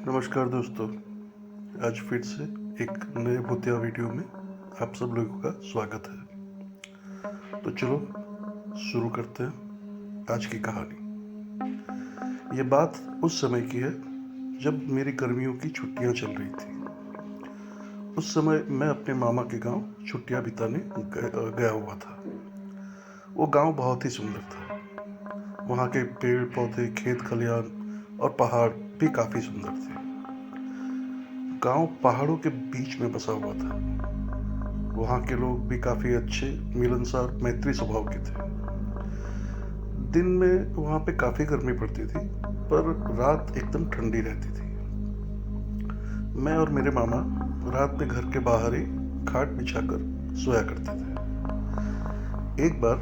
नमस्कार दोस्तों। आज फिर से एक नए भूतिया वीडियो में आप सब लोगों का स्वागत है। तो चलो शुरू करते हैं आज की कहानी। ये बात उस समय की है जब मेरी गर्मियों की छुट्टियां चल रही थी। उस समय मैं अपने मामा के गांव छुट्टियां बिताने गया हुआ था। वो गांव बहुत ही सुंदर था। वहाँ के पेड़ पौधे, खेत खलियान और पहाड़ भी काफ़ी सुंदर थे। गांव पहाड़ों के बीच में बसा हुआ था। वहाँ के लोग भी काफ़ी अच्छे, मिलनसार, मैत्री स्वभाव के थे। दिन में वहाँ पे काफ़ी गर्मी पड़ती थी, पर रात एकदम ठंडी रहती थी। मैं और मेरे मामा रात में घर के बाहर ही खाट बिछाकर सोया करते थे। एक बार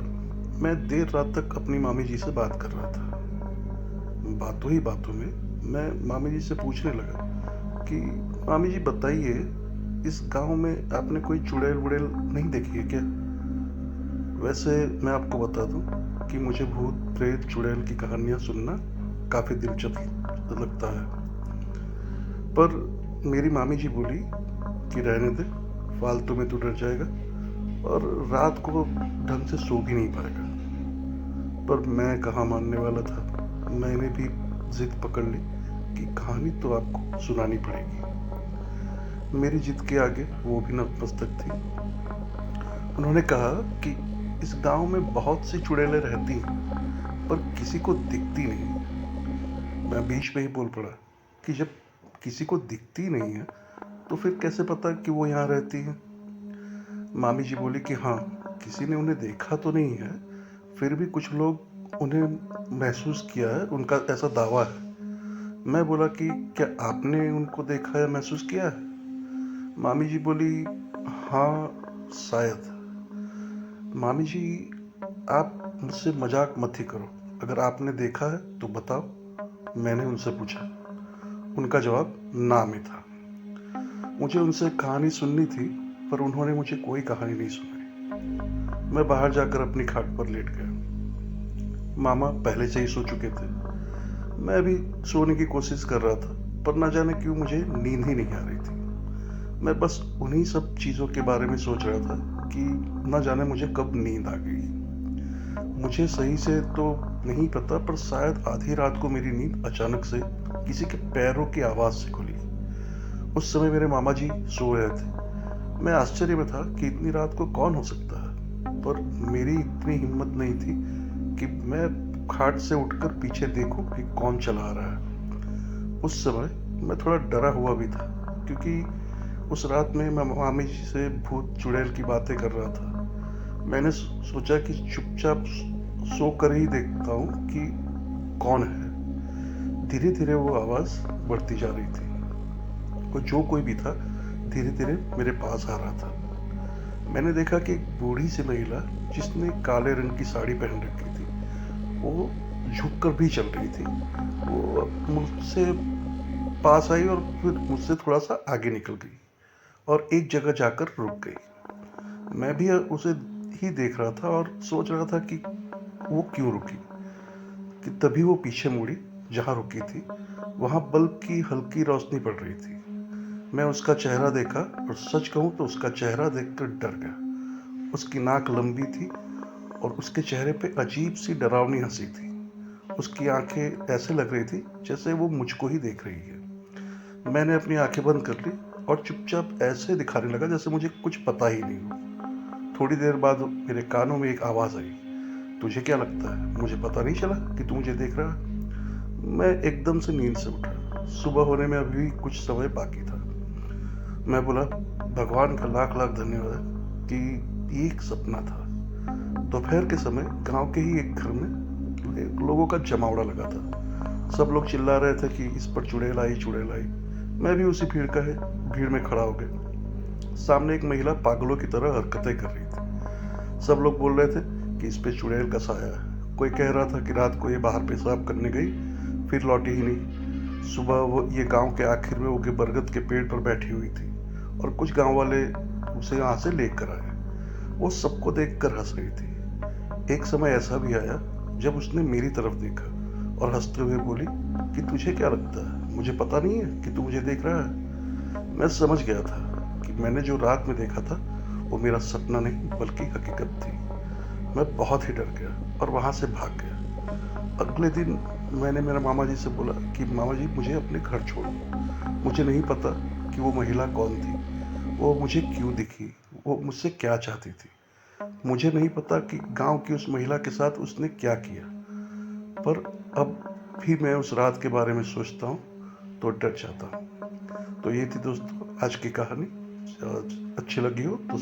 मैं देर रात तक अपनी मामी जी से बात कर रहा था। बातों ही बातों में मैं मामी जी से पूछने लगा कि मामी जी बताइए, इस गांव में आपने कोई चुड़ैल वुड़ैल नहीं देखी है क्या? वैसे मैं आपको बता दूं कि मुझे भूत प्रेत चुड़ैल की कहानियां सुनना काफ़ी दिलचस्प लगता है, पर मेरी मामी जी बोली कि रहने दे, फालतू में तू डर जाएगा और रात को ढंग से सो भी नहीं पाएगा। पर मैं कहाँ मानने वाला था। मैंने भी जिद पकड़ ली कि कहानी तो आपको सुनानी पड़ेगी। मेरी जिद के आगे वो भी नतमस्तक थी। उन्होंने कहा कि इस गांव में बहुत सी चुड़ैलें रहती हैं, पर किसी को दिखती नहीं। मैं बीच में ही बोल पड़ा कि जब किसी को दिखती नहीं है तो फिर कैसे पता कि वो यहाँ रहती हैं? मामी जी बोली कि हाँ, किसी ने उन्हें देखा तो नहीं है, फिर भी कुछ लोग उन्हें महसूस किया है, उनका ऐसा दावा है। मैं बोला कि क्या आपने उनको देखा या महसूस किया है? मामी जी बोली हाँ, शायद। मामी जी, आप मुझसे मजाक मत ही करो। अगर आपने देखा है तो बताओ, मैंने उनसे पूछा। उनका जवाब ना में था। मुझे उनसे कहानी सुननी थी, पर उन्होंने मुझे कोई कहानी नहीं सुनाई। मैं बाहर जाकर अपनी खाट पर लेट गया। मामा पहले से ही सो चुके थे। मैं भी सोने की कोशिश कर रहा था, पर न जाने क्यों मुझे नींद ही नहीं आ रही थी। मैं बस उन्हीं सब चीज़ों के बारे में सोच रहा था कि न जाने मुझे कब नींद आ गई। मुझे सही से तो नहीं पता, पर शायद आधी रात को मेरी नींद अचानक से किसी के पैरों की आवाज़ से खुली। उस समय मेरे मामा जी सो रहे थे। मैं आश्चर्य में था कि इतनी रात को कौन हो सकता है, पर मेरी इतनी हिम्मत नहीं थी कि मैं खाट से उठकर पीछे देखूं कि कौन चला रहा है। उस समय मैं थोड़ा डरा हुआ भी था, क्योंकि उस रात में मैं मामी जी से भूत चुड़ैल की बातें कर रहा था। मैंने सोचा कि चुपचाप सो कर ही देखता हूँ कि कौन है। धीरे धीरे वो आवाज़ बढ़ती जा रही थी। वो जो कोई भी था, धीरे धीरे मेरे पास आ रहा था। मैंने देखा कि एक बूढ़ी सी महिला, जिसने काले रंग की साड़ी पहन रखी थी, वो झुक कर भी चल रही थी। वो मुझसे पास आई और फिर मुझसे थोड़ा सा आगे निकल गई और एक जगह जाकर रुक गई। मैं भी उसे ही देख रहा था और सोच रहा था कि वो क्यों रुकी। कि तभी वो पीछे मुड़ी। जहाँ रुकी थी वहाँ बल्ब की हल्की रोशनी पड़ रही थी। मैं उसका चेहरा देखा और सच कहूँ तो उसका चेहरा देखकर डर गया। उसकी नाक लंबी थी और उसके चेहरे पे अजीब सी डरावनी हंसी थी। उसकी आंखें ऐसे लग रही थी जैसे वो मुझको ही देख रही है। मैंने अपनी आंखें बंद कर ली और चुपचाप ऐसे दिखाने लगा जैसे मुझे कुछ पता ही नहीं हो। थोड़ी देर बाद मेरे कानों में एक आवाज़ आई, तुझे क्या लगता है मुझे पता नहीं चला कि तू मुझे देख रहा है? मैं एकदम से नींद से उठा। सुबह होने में अभी भी कुछ समय बाकी था। मैं बोला, भगवान का लाख लाख धन्यवाद कि ये एक सपना था। दोपहर के समय गांव के ही एक घर में लोगों का जमावड़ा लगा था। सब लोग चिल्ला रहे थे कि इस पर चुड़ैल आई, चुड़ैल आई। मैं भी उसी भीड़ में खड़ा हो गया। सामने एक महिला पागलों की तरह हरकतें कर रही थी। सब लोग बोल रहे थे कि इस पे चुड़ैल का साया है। कोई कह रहा था कि रात को ये बाहर पेशाब करने गई, फिर लौटी ही नहीं। सुबह वो ये गांव के आखिर में उगे बरगद के पेड़ पर बैठी हुई थी और कुछ गांव वाले उसे यहाँ से लेकर आए। वो सबको देखकर हंस रही थी। एक समय ऐसा भी आया जब उसने मेरी तरफ देखा और हंसते हुए बोली कि तुझे क्या लगता है मुझे पता नहीं है कि तू मुझे देख रहा है। मैं समझ गया था कि मैंने जो रात में देखा था वो मेरा सपना नहीं बल्कि हकीकत थी। मैं बहुत ही डर गया और वहाँ से भाग गया। अगले दिन मैंने मेरे मामा जी से बोला कि मामा जी मुझे अपने घर छोड़ो। मुझे नहीं पता कि वो महिला कौन थी, वो मुझे क्यों दिखी, वो मुझसे क्या चाहती थी। मुझे नहीं पता कि गांव की उस महिला के साथ उसने क्या किया, पर अब भी मैं उस रात के बारे में सोचता हूँ तो डर जाता हूँ। तो ये थी दोस्तों आज की कहानी। अच्छी लगी हो तो